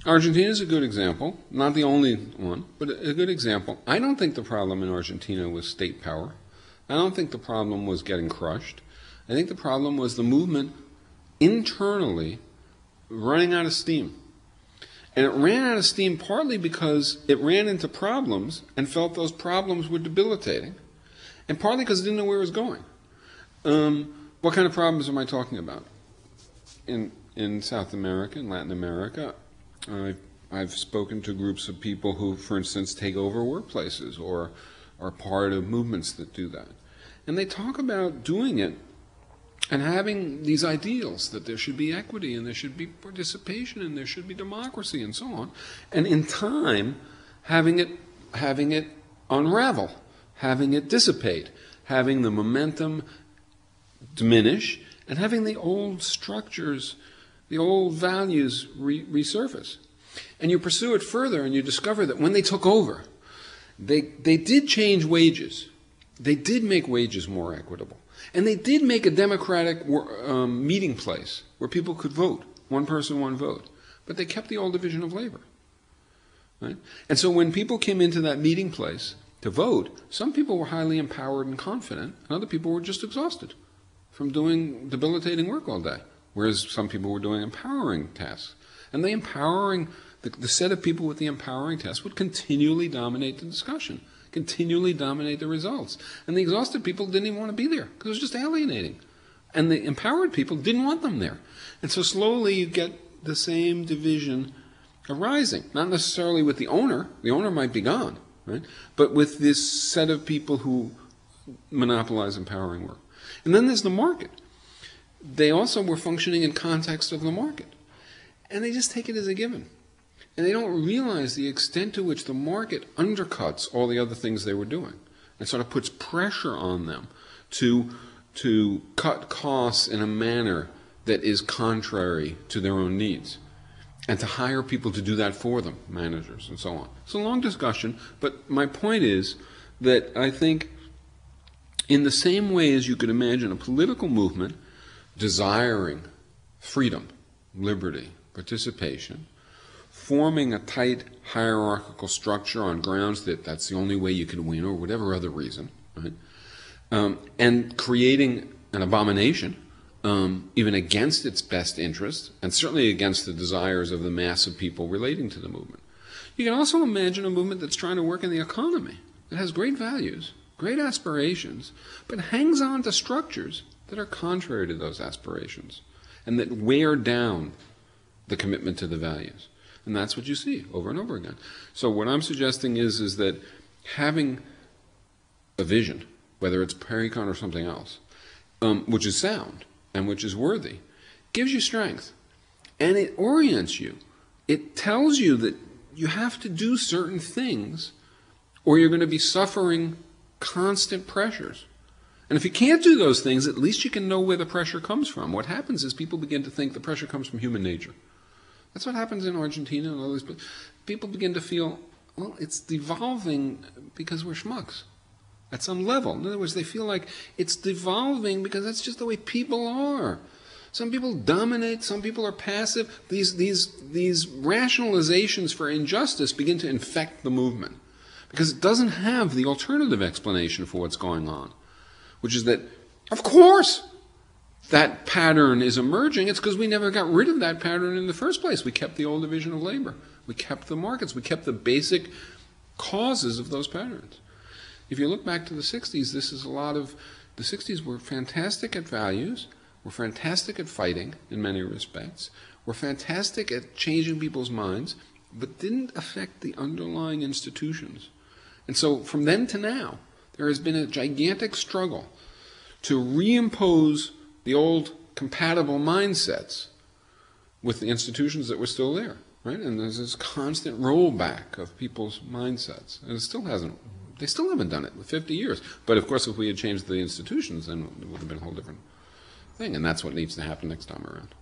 Argentina is a good example, not the only one, but a good example. I don't think the problem in Argentina was state power. I don't think the problem was getting crushed. I think the problem was the movement internally running out of steam. And it ran out of steam partly because it ran into problems and felt those problems were debilitating, and partly because it didn't know where it was going. What kind of problems am I talking about? In South America, in Latin America, I've spoken to groups of people who, for instance, take over workplaces or are part of movements that do that. And they talk about doing it and having these ideals that there should be equity and there should be participation and there should be democracy and so on. And in time, having it unravel, having it dissipate, having the momentum diminish, and having the old structures, the old values resurface. And you pursue it further and you discover that when they took over, they did change wages. They did make wages more equitable. And they did make a democratic meeting place where people could vote, one person, one vote. But they kept the old division of labor. Right? And so when people came into that meeting place to vote, some people were highly empowered and confident, and other people were just exhausted from doing debilitating work all day, whereas some people were doing empowering tasks. And the set of people with the empowering tasks would continually dominate the discussion, continually dominate the results. And the exhausted people didn't even want to be there because it was just alienating. And the empowered people didn't want them there. And so slowly you get the same division arising, not necessarily with the owner might be gone, right? But with this set of people who monopolize empowering work. And then there's the market. They also were functioning in context of the market. And they just take it as a given. And they don't realize the extent to which the market undercuts all the other things they were doing. And sort of puts pressure on them to cut costs in a manner that is contrary to their own needs. And to hire people to do that for them, managers and so on. It's a long discussion, but my point is that I think in the same way as you could imagine a political movement desiring freedom, liberty, participation, forming a tight hierarchical structure on grounds that that's the only way you can win or whatever other reason, right? And creating an abomination, even against its best interest, and certainly against the desires of the mass of people relating to the movement. You can also imagine a movement that's trying to work in the economy. It has great values, great aspirations, but hangs on to structures that are contrary to those aspirations and that wear down the commitment to the values. And that's what you see over and over again. So what I'm suggesting is that having a vision, whether it's Pericon or something else, which is sound and which is worthy, gives you strength. And it orients you. It tells you that you have to do certain things or you're going to be suffering constant pressures. And if you can't do those things, at least you can know where the pressure comes from. What happens is people begin to think the pressure comes from human nature. That's what happens in Argentina and all these places. People begin to feel, well, it's devolving because we're schmucks at some level. In other words, they feel like it's devolving because that's just the way people are. Some people dominate, some people are passive. These rationalizations for injustice begin to infect the movement because it doesn't have the alternative explanation for what's going on, which is that, of course, that pattern is emerging. It's because we never got rid of that pattern in the first place. We kept the old division of labor. We kept the markets. We kept the basic causes of those patterns. If you look back to the 60s, the 60s were fantastic at values, were fantastic at fighting in many respects, were fantastic at changing people's minds, but didn't affect the underlying institutions. And so from then to now, there has been a gigantic struggle to reimpose the old compatible mindsets with the institutions that were still there, right? And there's this constant rollback of people's mindsets. And they still haven't done it for 50 years. But of course, if we had changed the institutions, then it would have been a whole different thing. And that's what needs to happen next time around.